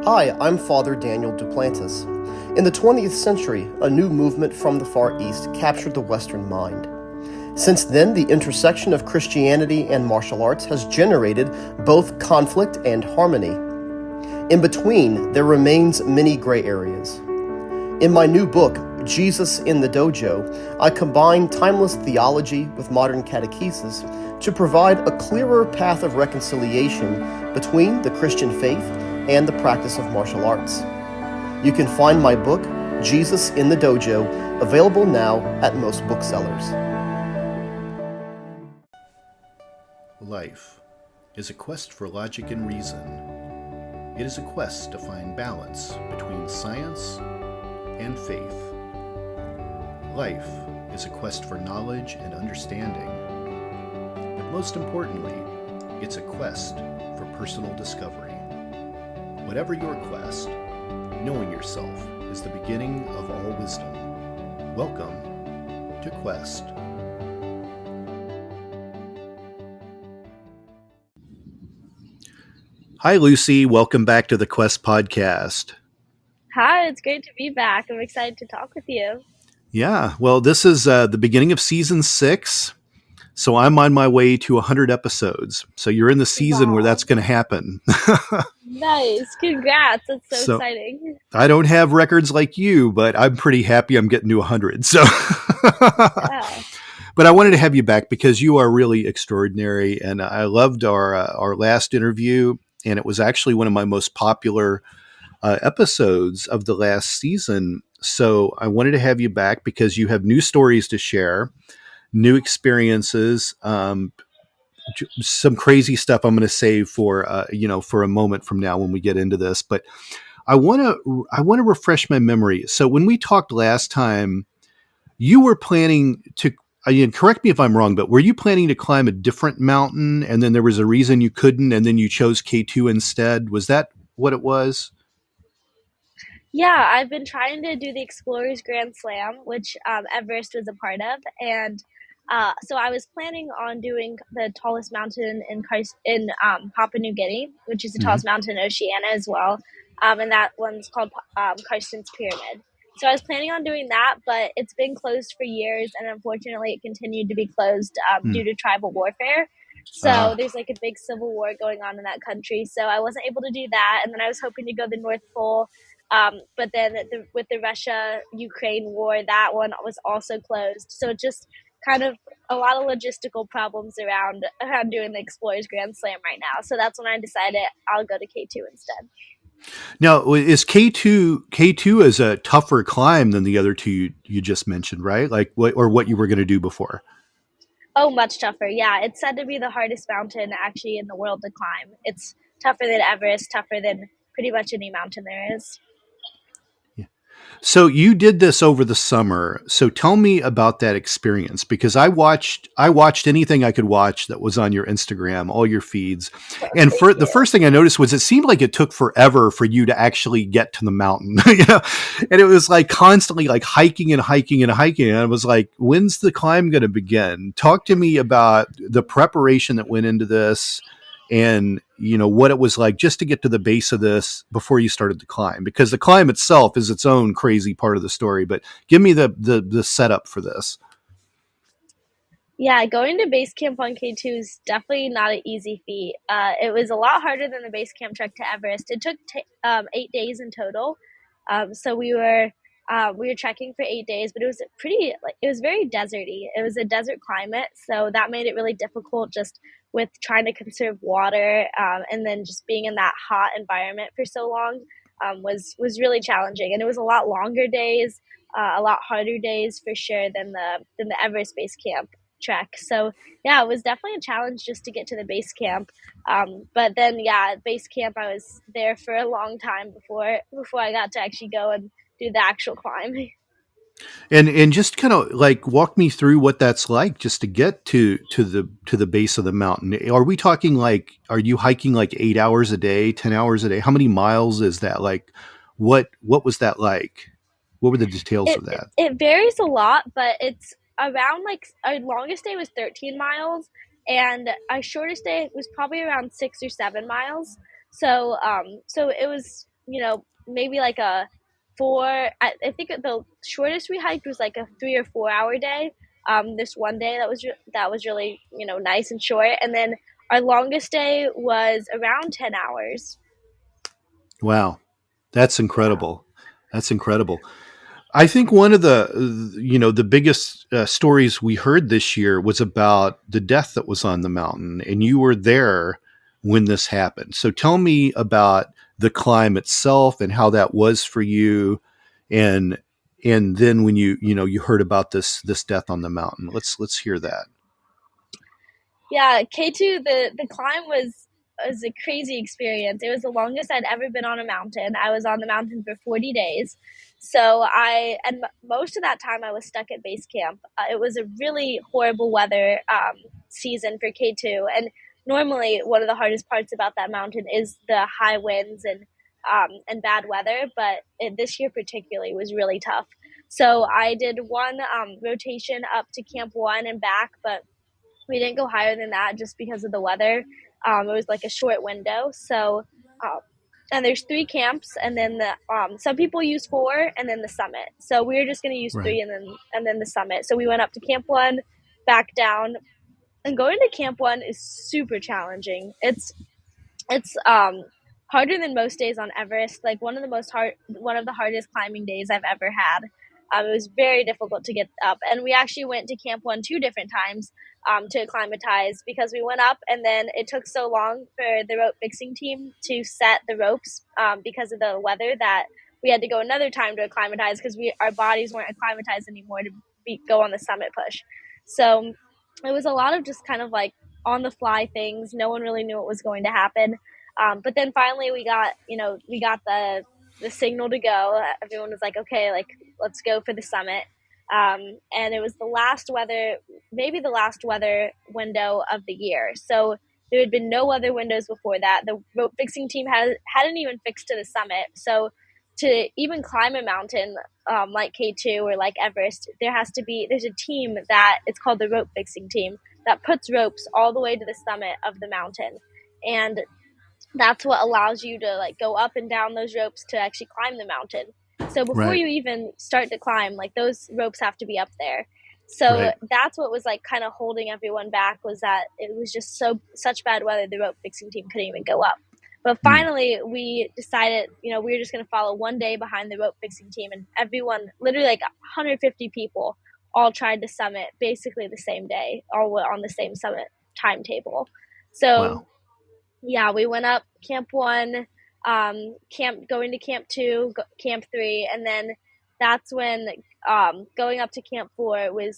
Hi, I'm Father Daniel Duplantis. In the 20th century, a new movement from the Far East captured the Western mind. Since then, the intersection of Christianity and martial arts has generated both conflict and harmony. In between, there remains many gray areas. In my new book, Jesus in the Dojo, I combine timeless theology with modern catechesis to provide a clearer path of reconciliation between the Christian faith and the practice of martial arts. You can find my book, Jesus in the Dojo, available now at most booksellers. Life is a quest for logic and reason. It is a quest to find balance between science and faith. Life is a quest for knowledge and understanding. But most importantly, it's a quest for personal discovery. Whatever your quest, knowing yourself is the beginning of all wisdom. Welcome to Quest. Hi, Lucy. Welcome back to the Quest podcast. Hi, it's great to be back. I'm excited to talk with you. Yeah, well, this is the beginning of season 6, so I'm on my way to 100 episodes. So you're in the season where that's going to happen. Nice. Congrats. That's so exciting. I don't have records like you, but I'm pretty happy I'm getting to 100. So, Yeah. But I wanted to have you back because you are really extraordinary, and I loved our last interview, and it was actually one of my most popular episodes of the last season. So I wanted to have you back because you have new stories to share, new experiences, some crazy stuff I'm going to save for for a moment from now when we get into this. But I want to refresh my memory. So when we talked last time, you were planning to. Correct me if I'm wrong, but were you planning to climb a different mountain, and then there was a reason you couldn't, and then you chose K2 instead? Was that what it was? Yeah, I've been trying to do the Explorers Grand Slam, which Everest was a part of, and so I was planning on doing the tallest mountain in Papua New Guinea, which is the tallest mountain in Oceania as well, and that one's called Karsten's Pyramid. So I was planning on doing that, but it's been closed for years, and unfortunately, it continued to be closed due to tribal warfare. So there's like a big civil war going on in that country. So I wasn't able to do that, and then I was hoping to go to the North Pole. But then with the Russia-Ukraine war, that one was also closed. So just kind of a lot of logistical problems around doing the Explorers Grand Slam right now. So that's when I decided I'll go to K2 instead. Now, is K2 is a tougher climb than the other two you just mentioned, right? Like what you were going to do before? Oh, much tougher. Yeah, it's said to be the hardest mountain actually in the world to climb. It's tougher than Everest, tougher than pretty much any mountain there is. So you did this over the summer. So tell me about that experience, because I watched anything I could watch that was on your Instagram, all your feeds. And for the first thing I noticed was it seemed like it took forever for you to actually get to the mountain, and it was like constantly like hiking and hiking and hiking. And I was like, when's the climb going to begin? Talk to me about the preparation that went into this, and what it was like just to get to the base of this before you started to climb, because the climb itself is its own crazy part of the story. But give me the setup for this. Yeah, going to base camp on K2 is definitely not an easy feat. It was a lot harder than the base camp trek to Everest. It took 8 days in total. So we were trekking for 8 days, but it was very deserty. It was a desert climate, so that made it really difficult just with trying to conserve water, and then just being in that hot environment for so long was really challenging. And it was a lot longer days, a lot harder days for sure than the Everest base camp trek. So yeah, it was definitely a challenge just to get to the base camp. But then base camp, I was there for a long time before I got to actually go and do the actual climb. And just kind of like walk me through what that's like just to get to the base of the mountain. Are we talking like, are you hiking like 8 hours a day, 10 hours a day? How many miles is that? Like, what was that like? What were the details of that? It varies a lot, but it's around like our longest day was 13 miles and our shortest day was probably around 6 or 7 miles. So it was maybe like a four. I think the shortest we hiked was like a 3 or 4 hour day. This one day that was really nice and short, and then our longest day was around 10 hours. Wow. That's Yeah. incredible. That's incredible. I think one of the biggest stories we heard this year was about the death that was on the mountain, and you were there when this happened. So tell me about the climb itself and how that was for you, and then when you heard about this death on the mountain. Let's hear that. Yeah, K2, the climb was a crazy experience. It was the longest I'd ever been on a mountain. I was on the mountain for 40 days. So most of that time I was stuck at base camp. It was a really horrible weather season for K2, and normally one of the hardest parts about that mountain is the high winds and bad weather, but this year particularly was really tough. So I did one rotation up to Camp 1 and back, but we didn't go higher than that just because of the weather. It was like a short window. So, and there's 3 camps, and then some people use 4, and then the summit. So we were just going to use Right. 3, and then the summit. So we went up to Camp 1, back down, and going to Camp 1 is super challenging. It's harder than most days on Everest. Like one of the hardest climbing days I've ever had. It was very difficult to get up, and we actually went to Camp 1 2 different times to acclimatize, because we went up and then it took so long for the rope fixing team to set the ropes because of the weather, that we had to go another time to acclimatize, because our bodies weren't acclimatized anymore to go on the summit push. So it was a lot of just kind of like on the fly things. No one really knew what was going to happen. But then finally we got the signal to go. Everyone was like, okay, like let's go for the summit. And it was maybe the last weather window of the year. So there had been no other windows before that. The rope fixing team hadn't even fixed to the summit. So to even climb a mountain like K2 or like Everest, there's a team that it's called the rope fixing team that puts ropes all the way to the summit of the mountain. And that's what allows you to like go up and down those ropes to actually climb the mountain. So before Right. you even start to climb, like those ropes have to be up there. So Right. that's what was like kind of holding everyone back, was that it was just such bad weather, the rope fixing team couldn't even go up. But Mm. finally we decided, we were just going to follow one day behind the rope fixing team, and everyone, literally like 150 people, all tried to summit basically the same day, all on the same summit timetable. So Wow. yeah, we went up Camp 1, going to Camp 2, Camp 3, and then that's when going up to Camp 4 or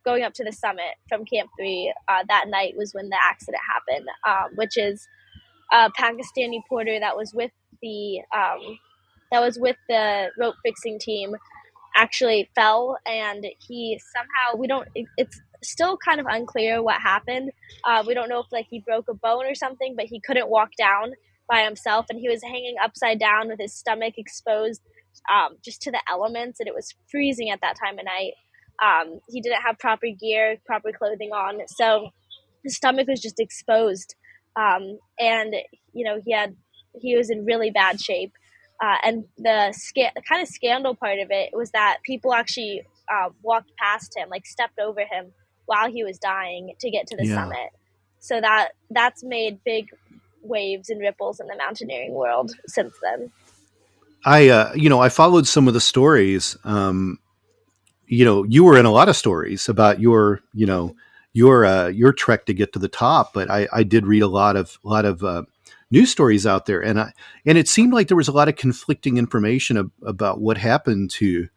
going up to the summit from Camp 3 that night was when the accident happened, which is a Pakistani porter that was with the rope fixing team actually fell, and he somehow, we don't it's still kind of unclear what happened. We don't know if like he broke a bone or something, but he couldn't walk down by himself, and he was hanging upside down with his stomach exposed just to the elements, and it was freezing at that time of night. He didn't have proper gear, proper clothing on, so his stomach was just exposed, and he was in really bad shape. And the kind of scandal part of it was that people actually walked past him, like stepped over him while he was dying to get to the Yeah. summit. So that's made big waves and ripples in the mountaineering world since then. I followed some of the stories. You were in a lot of stories about your trek to get to the top, but I did read a lot of news stories out there, and it seemed like there was a lot of conflicting information about what happened to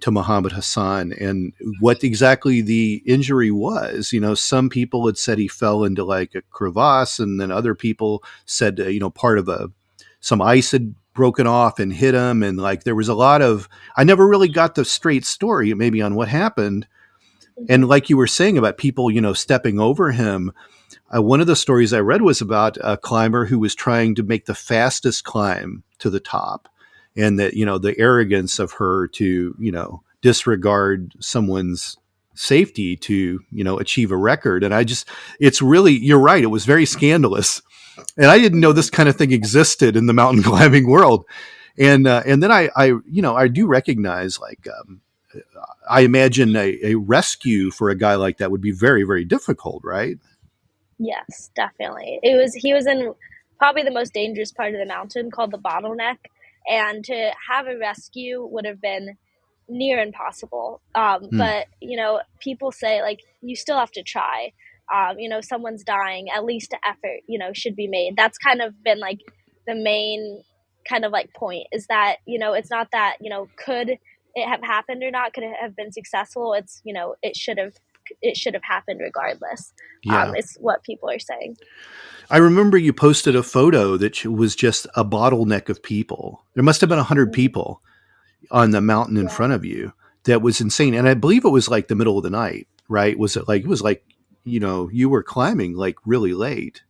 Muhammad Hassan and what exactly the injury was. Some people had said he fell into like a crevasse, and then other people said, part of some ice had broken off and hit him. And like, there was a lot of, I never really got the straight story maybe on what happened. And Mm-hmm. like you were saying about people, stepping over him, one of the stories I read was about a climber who was trying to make the fastest climb to the top, and that the arrogance of her to disregard someone's safety to achieve a record. And it's really, you're right, it was very scandalous. And I didn't know this kind of thing existed in the mountain climbing world. And then I do recognize, like, I imagine a rescue for a guy like that would be very, very difficult, right? Yes, definitely. He was in probably the most dangerous part of the mountain called the bottleneck, and to have a rescue would have been near impossible. Hmm. But people say like you still have to try. Someone's dying, at least an effort, should be made. That's kind of been like the main kind of like point is that it's not that could it have happened or not, could it have been successful. It's it should have happened regardless. Yeah. It's what people are saying. I remember you posted a photo that was just a bottleneck of people. There must have been 100 Mhm. people on the mountain in Yeah. front of you. That was insane. And I believe it was like the middle of the night, right? It was like, you were climbing like really late.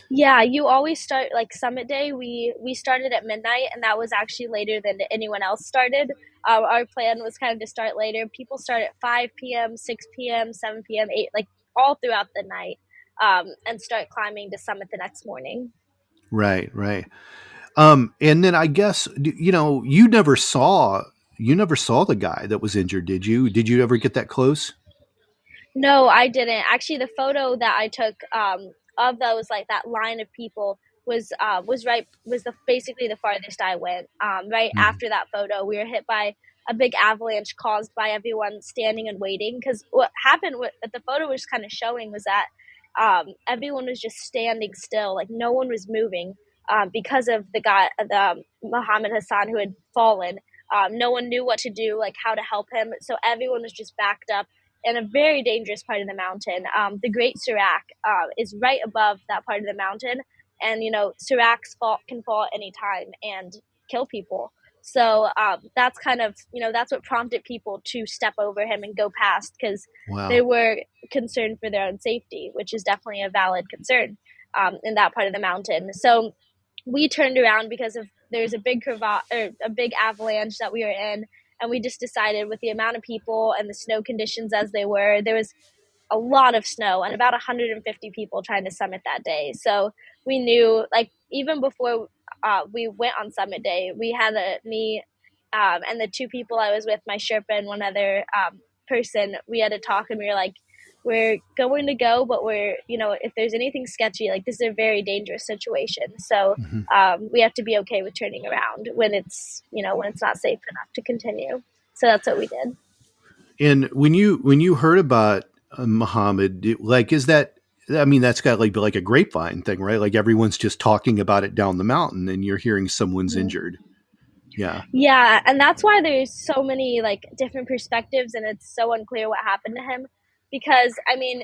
Yeah, you always start like summit day. We started at midnight, and that was actually later than anyone else started. Our plan was kind of to start later. People start at 5 p.m., 6 p.m., 7 p.m., 8, like all throughout the night, and start climbing to summit the next morning. Right, right. And then I guess, you never saw the guy that was injured, did you? Did you ever get that close? No, I didn't. Actually, the photo that I took of those like that line of people was the basically the farthest I went. Right Mhm. after that photo, we were hit by a big avalanche caused by everyone standing and waiting. Because what happened, what the photo was kind of showing was that everyone was just standing still, like no one was moving because of the Muhammad Hassan who had fallen. No one knew what to do, like how to help him. So everyone was just backed up in a very dangerous part of the mountain. The Great Serac is right above that part of the mountain, and Seracs can fall at any time and kill people. So that's kind of that's what prompted people to step over him and go past because they Wow. were concerned for their own safety, which is definitely a valid concern in that part of the mountain. So we turned around because of there's a big or a big avalanche that we were in, and we just decided with the amount of people and the snow conditions as they were, there was a lot of snow and about 150 people trying to summit that day. So we knew, like, even before we went on summit day, we had me and the two people I was with, my Sherpa and one other person, we had a talk and we were like, we're going to go, but if there's anything sketchy, like this is a very dangerous situation. So Mhm. we have to be okay with turning around when it's not safe enough to continue. So that's what we did. And when you heard about Muhammad, like, is that? I mean, that's got like be like a grapevine thing, right? Like everyone's just talking about it down the mountain, and you're hearing someone's Mhm. injured. Yeah. Yeah, and that's why there's so many like different perspectives, and it's so unclear what happened to him. Because I mean,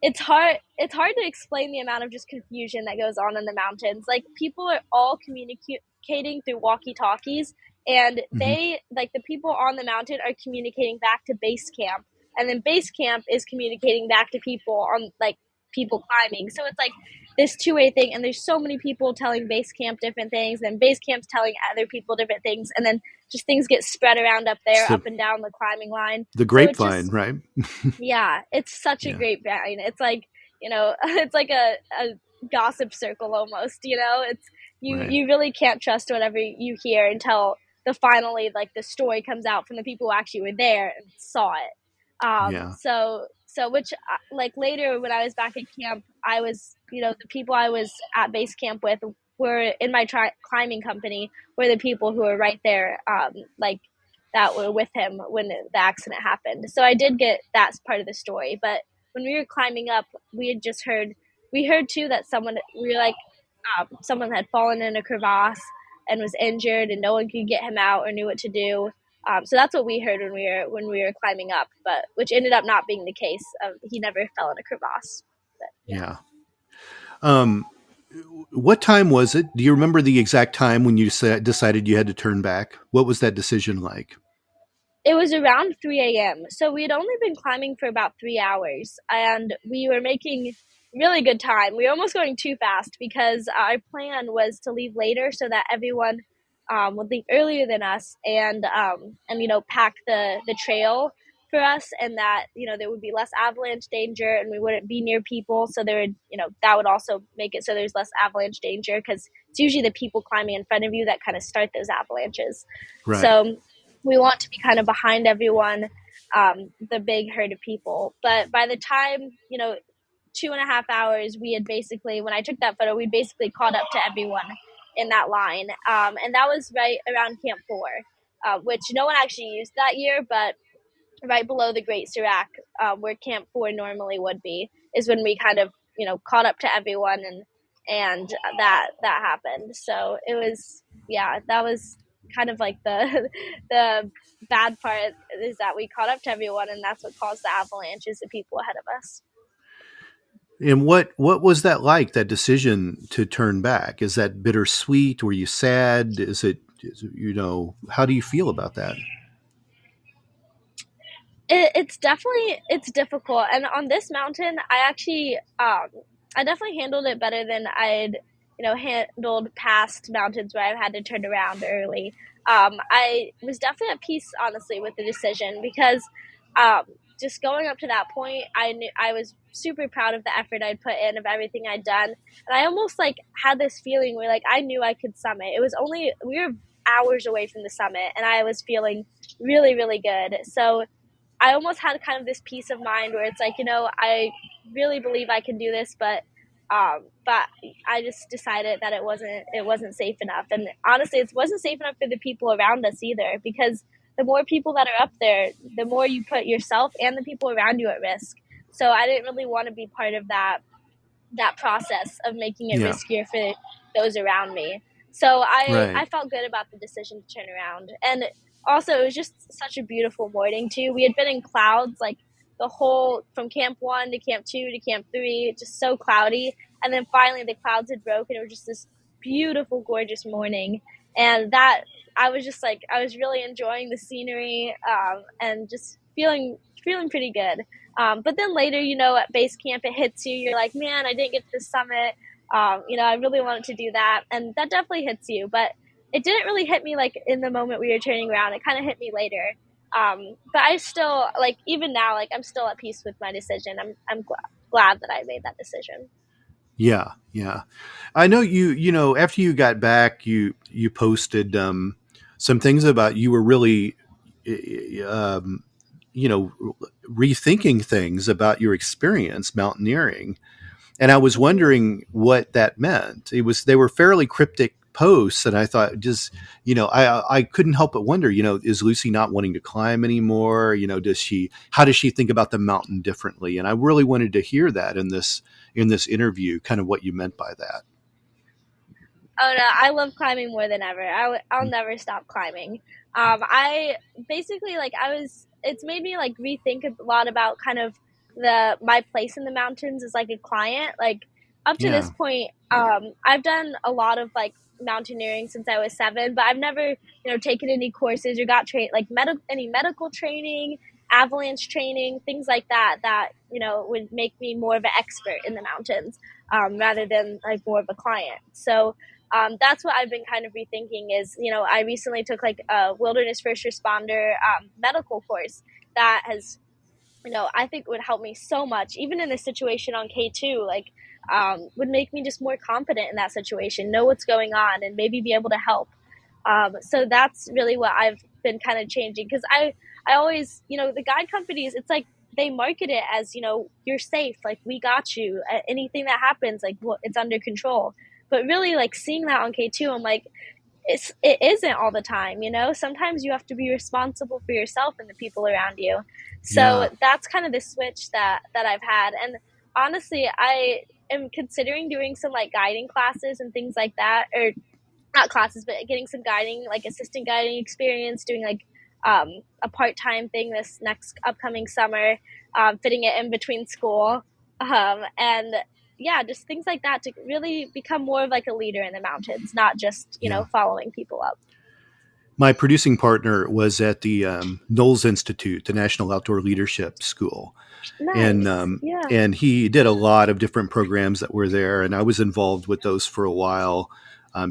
it's hard to explain the amount of just confusion that goes on in the mountains. Like people are all communicating through walkie talkies, and Hmm. they like the people on the mountain are communicating back to base camp, and then base camp is communicating back to people on like people climbing. So it's like this two-way thing, and there's so many people telling base camp different things, and base camp's telling other people different things, and then just things get spread around up It's there, up and down the climbing line. the So it grapevine, just right? yeah, it's such a Yeah. great band. It's like, it's like a gossip circle almost, It's Right. you really can't trust whatever you hear until the story comes out from the people who actually were there and saw it. Yeah. So which like later when I was back at camp, I was, the people I was at base camp with were in my climbing company were the people who were right there, like that were with him when the accident happened. So I did get that part of the story. But when we were climbing up, we heard too that we were like, someone had fallen in a crevasse and was injured, and no one could get him out or knew what to do. So that's what we heard when we were climbing up, but which ended up not being the case. He never fell in a crevasse. But yeah. Yeah. Um, what time was it? Do you remember the exact time when you decided you had to turn back? What was that decision like? It was around 3 a.m. So we had only been climbing for about 3 hours, and we were making really good time. We were almost going too fast because our plan was to leave later so that everyone would leave earlier than us and pack the trail for us, and that, there would be less avalanche danger and we wouldn't be near people. So there would, that would also make it so there's less avalanche danger, because it's usually the people climbing in front of you that kind of start those avalanches. Right. So we want to be kind of behind everyone, the big herd of people. But by the time, 2.5 hours, we had basically, when I took that photo, we basically caught up to everyone in that line. And that was right around Camp 4, which no one actually used that year, but right below the Great Serac, where Camp 4 normally would be, is when we kind of, caught up to everyone, and that happened. So it was, that was kind of like the the bad part, is that we caught up to everyone, and that's what caused the avalanches of people ahead of us. And what was that like, that decision to turn back? Is that bittersweet? Were you sad? Is it, how do you feel about that? It's difficult. And on this mountain, I definitely handled it better than I'd, handled past mountains where I've had to turn around early. I was definitely at peace, honestly, with the decision, because just going up to that point, I knew I was super proud of the effort I'd put in, of everything I'd done. And I almost had this feeling where I knew I could summit. We were hours away from the summit, and I was feeling really, really good. So I almost had kind of this peace of mind where it's I really believe I can do this, but I just decided that it wasn't safe enough. And honestly, it wasn't safe enough for the people around us either, because the more people that are up there, the more you put yourself and the people around you at risk. So I didn't really want to be part of that process of making it riskier for those around me. So I felt good about the decision to turn around. And also, it was just such a beautiful morning too. We had been in clouds the whole, from Camp 1 to Camp 2 to Camp 3, just so cloudy. And then finally the clouds had broken. It was just this beautiful, gorgeous morning. And that, I was just I was really enjoying the scenery, and just feeling pretty good. But then later, at base camp, it hits you. You're like, man, I didn't get to the summit. I really wanted to do that. And that definitely hits you. But it didn't really hit me in the moment we were turning around. It kind of hit me later. But I still, even now, I'm still at peace with my decision. I'm glad that I made that decision. Yeah. Yeah. I know after you got back, you posted, some things about, you were really, rethinking things about your experience mountaineering. And I was wondering what that meant. They were fairly cryptic posts, and I thought, just, I couldn't help but wonder, is Lucy not wanting to climb anymore? How does she think about the mountain differently? And I really wanted to hear that in this interview, kind of what you meant by that. Oh no, I love climbing more than ever. I'll never stop climbing. I basically it's made me rethink a lot about kind of my place in the mountains as a client. Up to this point, I've done a lot of mountaineering since I was 7, but I've never taken any courses or got trained any medical training, avalanche training, things like that would make me more of an expert in the mountains, rather than more of a client. So that's what I've been kind of rethinking is, I recently took a wilderness first responder medical course that has, I think would help me so much, even in this situation on K2, would make me just more confident in that situation, know what's going on, and maybe be able to help. So that's really what I've been kind of changing, because I always, the guide companies, it's they market it as, you're safe, we got you, anything that happens, it's under control. But really, seeing that on K2, I'm it isn't all the time, sometimes you have to be responsible for yourself and the people around you. So that's kind of the switch that I've had. And honestly, I am considering doing some guiding classes and things like that, or not classes, but getting some guiding, assistant guiding experience, doing a part-time thing this next upcoming summer, fitting it in between school. And yeah, just things like that to really become more of a leader in the mountains, not just, following people up. My producing partner was at the Knowles Institute, the National Outdoor Leadership School. Nice. And he did a lot of different programs that were there, and I was involved with those for a while.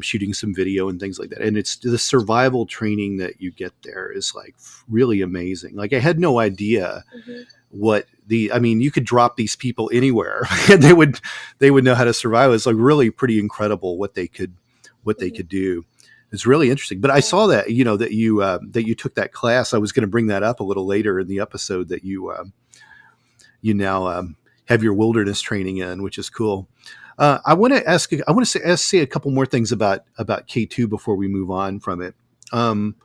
shooting some video and things like that. And it's the survival training that you get there is like really amazing. Like I had no idea Mhm. what I mean, you could drop these people anywhere and they would know how to survive. It's like really pretty incredible what they could Mhm. do. It's really interesting. But I Yeah. saw that, that you took that class. I was going to bring that up a little later in the episode that you now have your wilderness training in, which is cool. I want to ask. I want to say a couple more things about K2 before we move on from it. Um,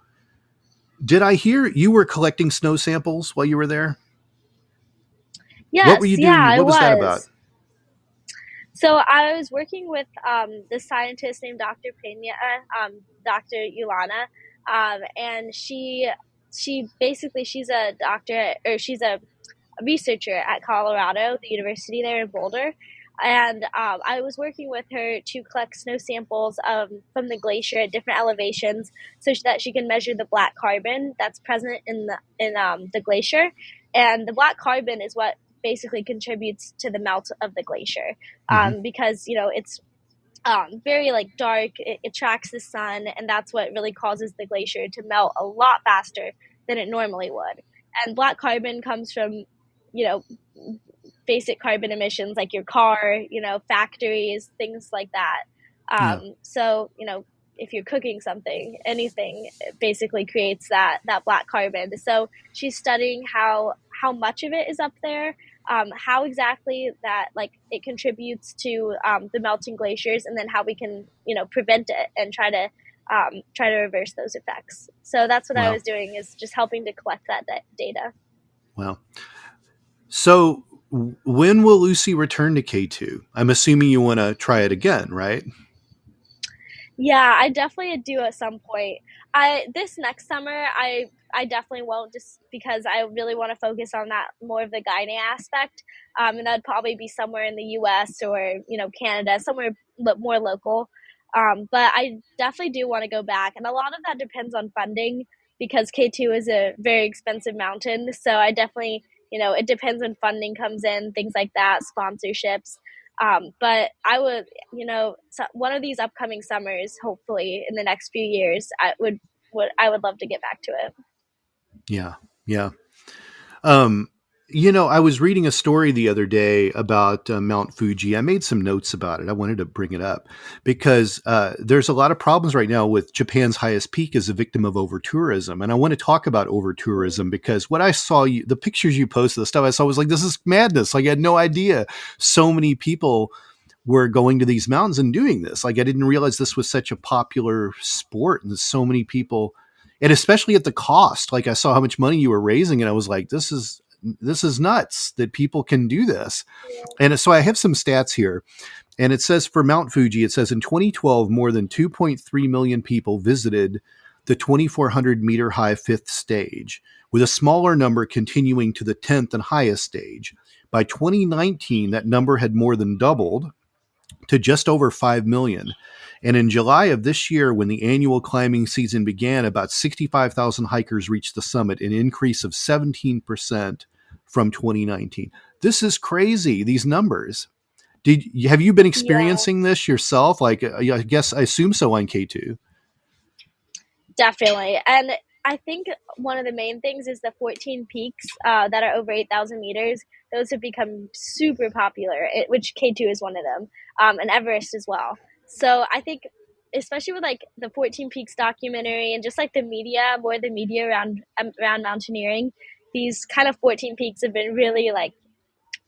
did I hear you were collecting snow samples while you were there? What were Yes, you yeah, doing? I What was that about? was. So I was working with this scientist named Dr. Pena, Dr. Yulana, and she basically she's a doctor, or she's a researcher at Colorado, the university there in Boulder. And I was working with her to collect snow samples from the glacier at different elevations, so that she can measure the black carbon that's present in the glacier. And the black carbon is what basically contributes to the melt of the glacier, Hmm. because it's very like dark. It tracks the sun, and that's what really causes the glacier to melt a lot faster than it normally would. And black carbon comes from, you know, basic carbon emissions like your car, factories, things like that. Yeah. So, if you're cooking something, anything, it basically creates that black carbon. So she's studying how much of it is up there, how exactly that like it contributes to the melting glaciers, and then how we can prevent it and try to reverse those effects. So that's what I Wow. was doing, is just helping to collect that data. Wow. So when will Lucy return to K2? I'm assuming you want to try it again, right? Yeah, I definitely do at some point. I This next summer, I definitely won't, just because I really want to focus on that more of the guiding aspect. And that'd probably be somewhere in the U.S. or Canada, somewhere more local. But I definitely do want to go back, and a lot of that depends on funding, because K2 is a very expensive mountain. So I definitely, it depends when funding comes in, things like that, sponsorships. But I would, so one of these upcoming summers, hopefully in the next few years, I would love to get back to it. Yeah. Yeah. Um, I was reading a story the other day about Mount Fuji. I made some notes about it. I wanted to bring it up because there's a lot of problems right now with Japan's highest peak as a victim of over tourism. And I want to talk about over tourism because what I saw, the pictures you posted, the stuff I saw was like, this is madness. Like I had no idea so many people were going to these mountains and doing this. Like I didn't realize this was such a popular sport and so many people, and especially at the cost. Like I saw how much money you were raising and I was like, this is nuts that people can do this. And so I have some stats here. And it says for Mount Fuji, it says in 2012, more than 2.3 million people visited the 2,400 meter high fifth stage, with a smaller number continuing to the 10th and highest stage. By 2019, that number had more than doubled to just over 5 million. And in July of this year, when the annual climbing season began, about 65,000 hikers reached the summit, an increase of 17% from 2019. This is crazy, these numbers. Have you been Yeah, experiencing this yourself? Like, I guess I assume so on K2. definitely. And I think one of the main things is the 14 peaks that are over 8,000 meters. Those have become super popular, which K2 is one of them, and Everest as well. So I think, especially with like the 14 Peaks documentary, and just like the media around mountaineering, these kind of 14 peaks have been really like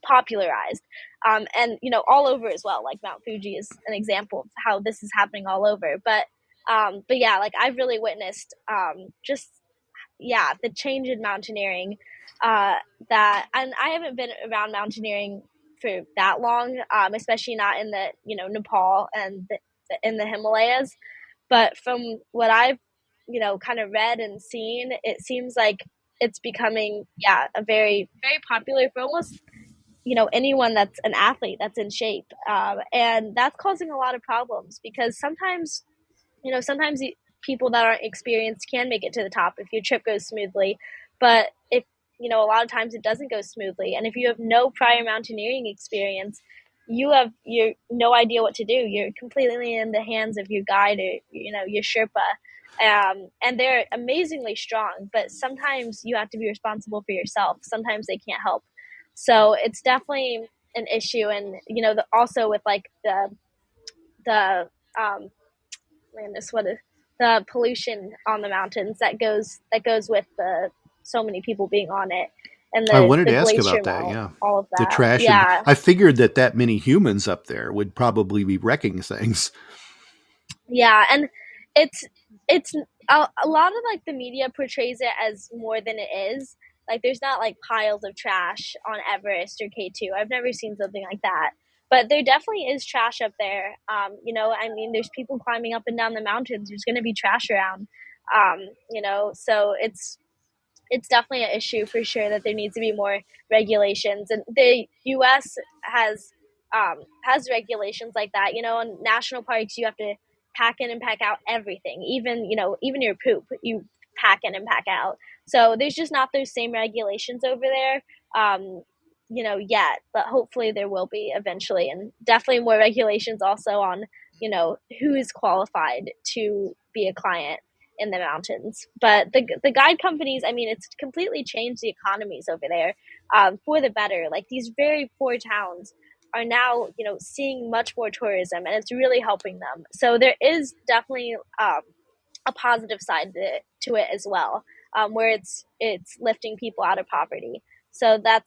popularized, and all over as well. Like Mount Fuji is an example of how this is happening all over. But yeah, like I've really witnessed just yeah, the change in mountaineering, that and I haven't been around mountaineering for that long, especially not in the Nepal and in the Himalayas. But from what I've kind of read and seen, it seems like it's becoming, yeah, a very very popular for almost anyone that's an athlete that's in shape, and that's causing a lot of problems, because sometimes people that aren't experienced can make it to the top if your trip goes smoothly. But if a lot of times it doesn't go smoothly, and if you have no prior mountaineering experience, you have no idea what to do. You're completely in the hands of your guide or your Sherpa. And they're amazingly strong, but sometimes you have to be responsible for yourself. Sometimes they can't help. So it's definitely an issue. And, also with like the the pollution on the mountains that goes with the so many people being on it, and I the wanted to ask glacier about that. melt, Yeah. all of The that. trash. And Yeah. I figured that many humans up there would probably be wrecking things. Yeah, and it's a lot of like the media portrays it as more than it is. Like there's not like piles of trash on Everest or K2. I've never seen something like that. But there definitely is trash up there. I mean, there's people climbing up and down the mountains. There's going to be trash around. So it's definitely an issue for sure that there needs to be more regulations, and the U.S. has regulations like that. In national parks, you have to pack in and pack out everything, even your poop, you pack in and pack out. So there's just not those same regulations over there, yet, but hopefully there will be eventually, and definitely more regulations also on who is qualified to be a client in the mountains. But the guide companies, I mean, it's completely changed the economies over there, for the better. Like these very poor towns are now, seeing much more tourism, and it's really helping them. So there is definitely a positive side to it as well, where it's lifting people out of poverty. So I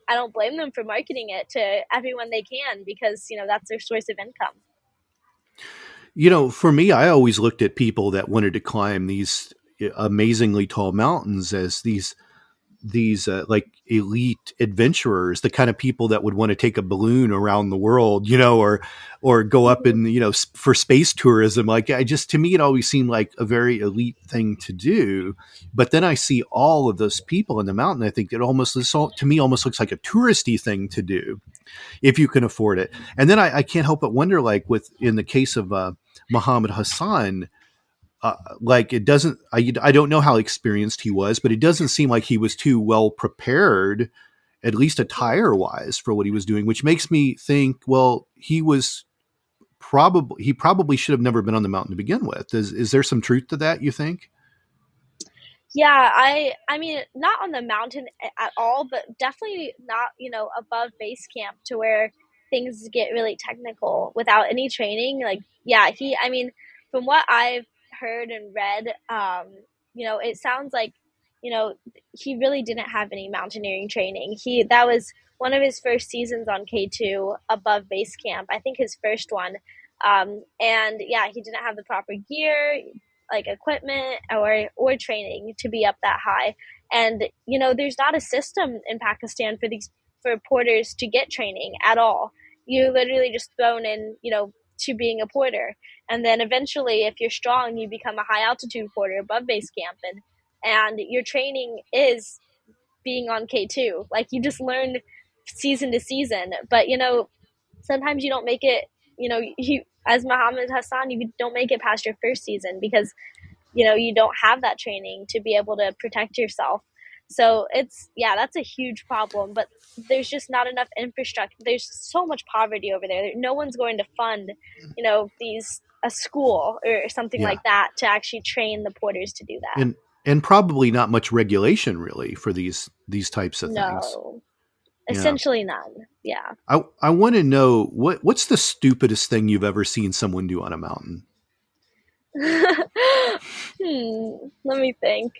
don't blame them for marketing it to everyone they can, because that's their source of income. For me, I always looked at people that wanted to climb these amazingly tall mountains as these like elite adventurers, the kind of people that would want to take a balloon around the world, or go up and, for space tourism. Like to me, it always seemed like a very elite thing to do. But then I see all of those people in the mountain. I think to me, almost looks like a touristy thing to do if you can afford it. And then I can't help but wonder, like in the case of Muhammad Hassan, like it doesn't, I don't know how experienced he was, but it doesn't seem like he was too well prepared, at least attire wise, for what he was doing, which makes me think, well, he probably should have never been on the mountain to begin with. Is there some truth to that, you think? Yeah, I mean, not on the mountain at all, but definitely not, above base camp to where things get really technical without any training. Like, yeah, I mean, from what I've heard and read, it sounds like, he really didn't have any mountaineering training. That was one of his first seasons on K2 above base camp. I think his first one. And yeah, he didn't have the proper gear, like equipment or training to be up that high. And there's not a system in Pakistan for porters to get training at all. You're literally just thrown in, to being a porter, and then eventually, if you're strong, you become a high altitude porter above base camp, and your training is being on K2. Like you just learn season to season, but sometimes you don't make it. You as Muhammad Hassan, you don't make it past your first season because you don't have that training to be able to protect yourself. So that's a huge problem, but there's just not enough infrastructure. There's so much poverty over there. No one's going to fund a school or something Yeah. like that to actually train the porters to do that. And probably not much regulation really for these types of things. No, Yeah. essentially none. Yeah. I want to know what's the stupidest thing you've ever seen someone do on a mountain? Let me think.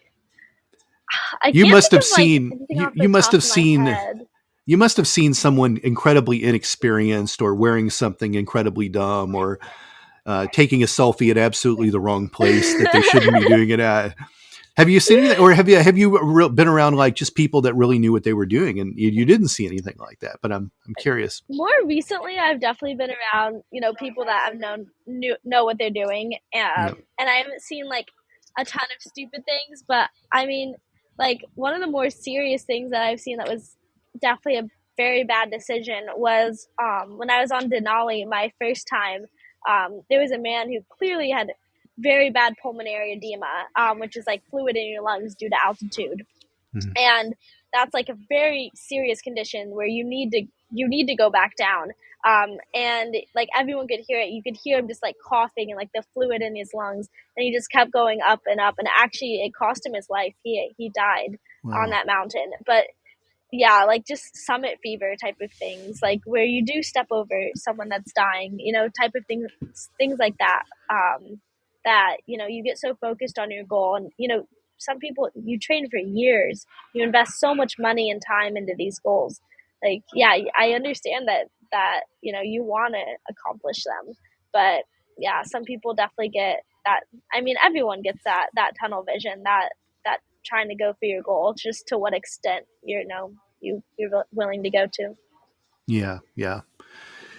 I You can't must think have of like seen anything off the top of my head. you must have seen someone incredibly inexperienced or wearing something incredibly dumb or taking a selfie at absolutely the wrong place that they shouldn't be doing it at. Have you seen anything, or have you been around like just people that really knew what they were doing and you didn't see anything like that? But I'm curious. More recently, I've definitely been around, people that I've know what they're doing, Yeah. and I haven't seen like a ton of stupid things. But I mean, like one of the more serious things that I've seen that was definitely a very bad decision was when I was on Denali my first time. There was a man who clearly had very bad pulmonary edema, which is like fluid in your lungs due to altitude. Mhm. And that's like a very serious condition where you need to go back down. And like everyone could hear it. You could hear him just like coughing and like the fluid in his lungs, and he just kept going up and up. And actually, it cost him his life. He died on Wow. that mountain. But yeah, like just summit fever type of things, like where you do step over someone that's dying, type of things like that. That you get so focused on your goal, and some people, you train for years, you invest so much money and time into these goals. Like, yeah, I understand that you want to accomplish them, but yeah, some people definitely get that. I mean, everyone gets that tunnel vision, that trying to go for your goal, just to what extent you're willing to go to. Yeah, yeah.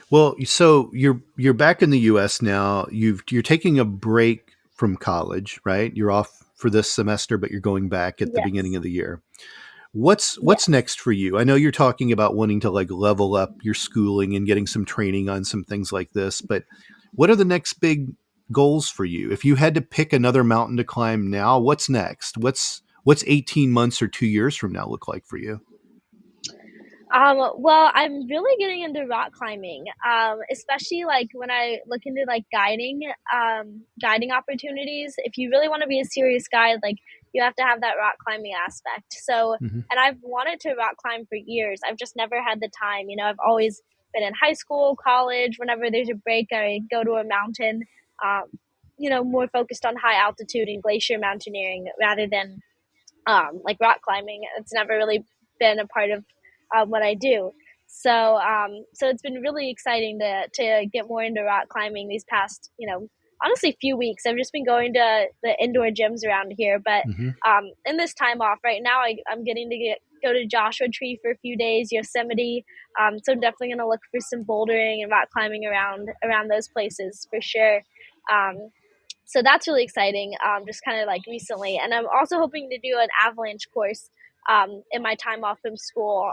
Well, so you're back in the U.S. now. You're taking a break from college, right? You're off for this semester, but you're going back at the beginning Yes. of the year. What's Yes. next for you? I know you're talking about wanting to like level up your schooling and getting some training on some things like this, but what are the next big goals for you? If you had to pick another mountain to climb now, what's next? What's 18 months or 2 years from now look like for you? Well, I'm really getting into rock climbing, especially like when I look into like guiding opportunities. If you really want to be a serious guide, like you have to have that rock climbing aspect. So, Hmm. and I've wanted to rock climb for years. I've just never had the time. I've always been in high school, college. Whenever there's a break, I go to a mountain. Um, more focused on high altitude and glacier mountaineering rather than like rock climbing. It's never really been a part of what I do. So it's been really exciting to get more into rock climbing these past, honestly, few weeks. I've just been going to the indoor gyms around here, but Hmm. in this time off right now, I'm getting to go to Joshua Tree for a few days, Yosemite. So I'm definitely going to look for some bouldering and rock climbing around those places for sure. Um, so that's really exciting, just kind of like recently. And I'm also hoping to do an avalanche course in my time off from school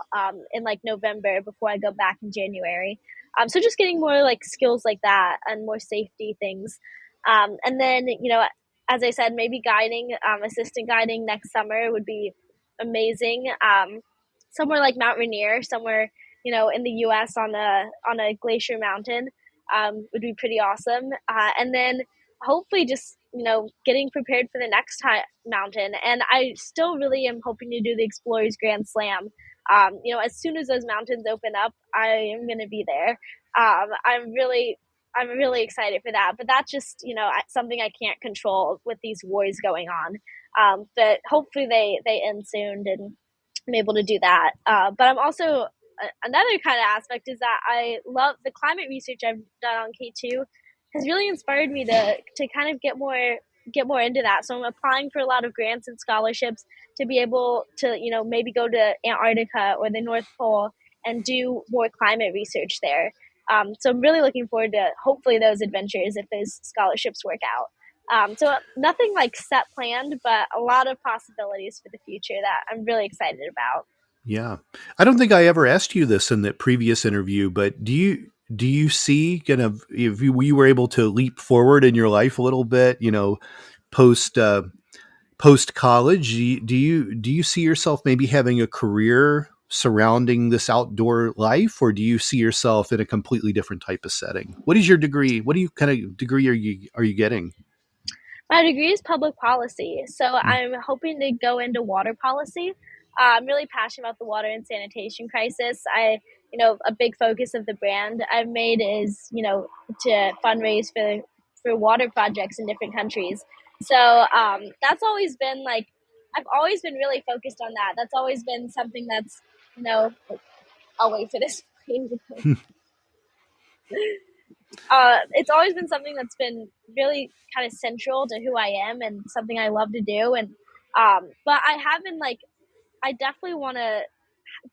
in like November before I go back in January. So just getting more like skills like that and more safety things. And then, as I said, maybe guiding, assistant guiding next summer would be amazing. Somewhere like Mount Rainier, somewhere, in the US on a glacier mountain would be pretty awesome. And then hopefully just getting prepared for the next mountain. And I still really am hoping to do the Explorers Grand Slam. As soon as those mountains open up, I am going to be there. I'm really excited for that, but that's just something I can't control with these wars going on. But hopefully they end soon, and I'm able to do that. But I'm also another kind of aspect is that I love the climate research I've done on K2 has really inspired me to kind of get more into that. So I'm applying for a lot of grants and scholarships to be able to maybe go to Antarctica or the North Pole and do more climate research there. So I'm really looking forward to hopefully those adventures if those scholarships work out. So nothing like set planned, but a lot of possibilities for the future that I'm really excited about. Yeah. I don't think I ever asked you this in the previous interview, but do you see kind of if you were able to leap forward in your life a little bit, post post college, do you see yourself maybe having a career surrounding this outdoor life, or do you see yourself in a completely different type of setting? What is your degree? What do you kind of degree are you getting? My degree is public policy, so Mm. I'm hoping to go into water policy. I'm really passionate about the water and sanitation crisis. A big focus of the brand I've made is, to fundraise for water projects in different countries. So that's always been like, I've always been really focused on that. That's always been something that's, I'll wait for this plane to go. It's always been something that's been really kind of central to who I am and something I love to do. And but I have been like, I definitely want to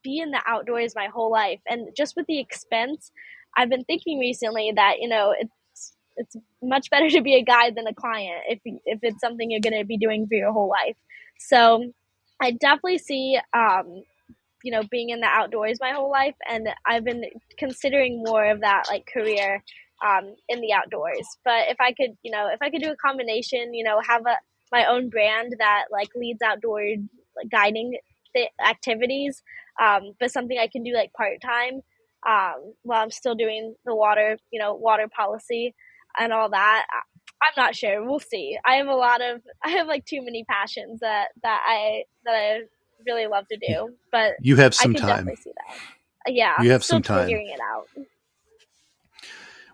be in the outdoors my whole life, and just with the expense, I've been thinking recently that it's much better to be a guide than a client if it's something you're going to be doing for your whole life. So I definitely see being in the outdoors my whole life, and I've been considering more of that like career in the outdoors. But if I could do a combination, have my own brand that like leads outdoor like guiding activities, but something I can do like part-time while I'm still doing the water policy and all that. I'm not sure. We'll see. I have like too many passions that I really love to do, but You have I some could time. definitely see that. Yeah, You have still some time. figuring it out.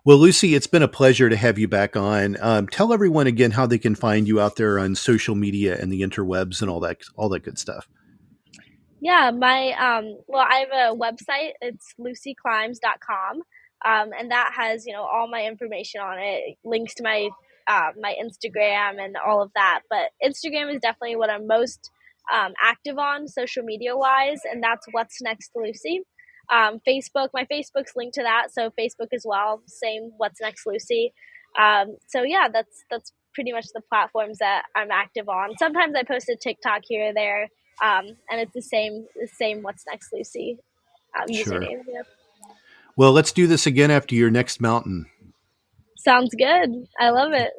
Well, Lucy, it's been a pleasure to have you back on. Tell everyone again how they can find you out there on social media and the interwebs and all that good stuff. Yeah, I have a website. It's lucyclimbs.com. And that has, all my information on it, links to my Instagram and all of that. But Instagram is definitely what I'm most active on social media wise, and that's What's Next Lucy. Facebook, my Facebook's linked to that, so Facebook as well, same What's Next Lucy. So yeah, that's pretty much the platforms that I'm active on. Sometimes I post a TikTok here or there, and it's the same What's Next Lucy Sure. username. Yeah. Well, let's do this again after your next mountain. Sounds good. I love it.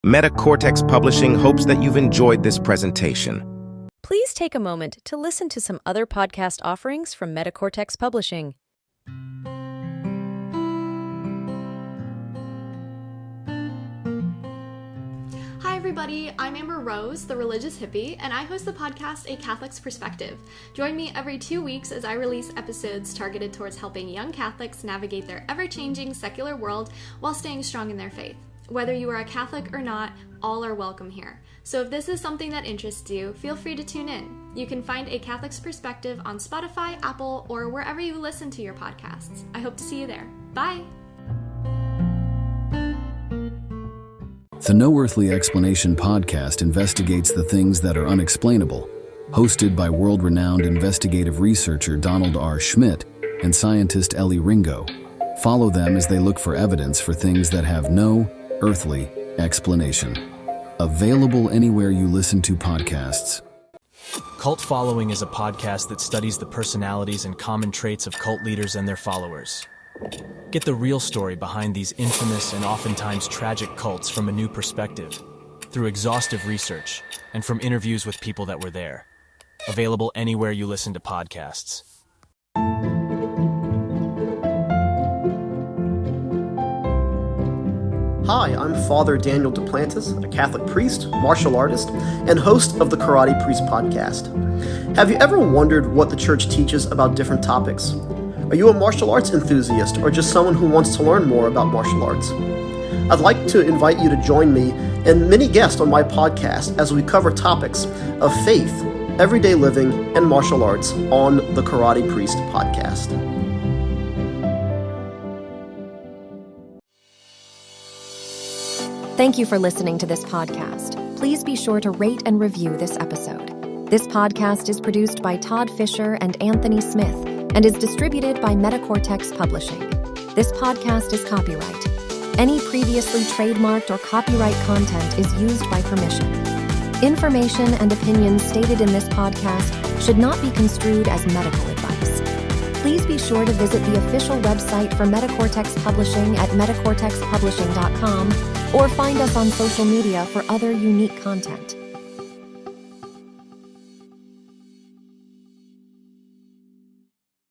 Metacortex Publishing hopes that you've enjoyed this presentation. Please take a moment to listen to some other podcast offerings from Metacortex Publishing. Hi everybody, I'm Amber Rose, the religious hippie, and I host the podcast A Catholic's Perspective. Join me every 2 weeks as I release episodes targeted towards helping young Catholics navigate their ever-changing secular world while staying strong in their faith. Whether you are a Catholic or not, all are welcome here. So if this is something that interests you, feel free to tune in. You can find A Catholic's Perspective on Spotify, Apple, or wherever you listen to your podcasts. I hope to see you there. Bye! The No Earthly Explanation podcast investigates the things that are unexplainable. Hosted by world-renowned investigative researcher Donald R. Schmidt and scientist Ellie Ringo. Follow them as they look for evidence for things that have no earthly explanation. Available anywhere you listen to podcasts. Cult Following is a podcast that studies the personalities and common traits of cult leaders and their followers. Get the real story behind these infamous and oftentimes tragic cults from a new perspective, through exhaustive research, and from interviews with people that were there. Available anywhere you listen to podcasts. Hi, I'm Father Daniel Duplantis, a Catholic priest, martial artist, and host of the Karate Priest podcast. Have you ever wondered what the church teaches about different topics? Are you a martial arts enthusiast or just someone who wants to learn more about martial arts? I'd like to invite you to join me and many guests on my podcast as we cover topics of faith, everyday living, and martial arts on the Karate Priest podcast. Thank you for listening to this podcast. Please be sure to rate and review this episode. This podcast is produced by Todd Fischer and Anthony Smith and is distributed by Metacortex Publishing. This podcast is copyright. Any previously trademarked or copyright content is used by permission. Information and opinions stated in this podcast should not be construed as medical advice. Please be sure to visit the official website for Metacortex Publishing at metacortexpublishing.com or find us on social media for other unique content.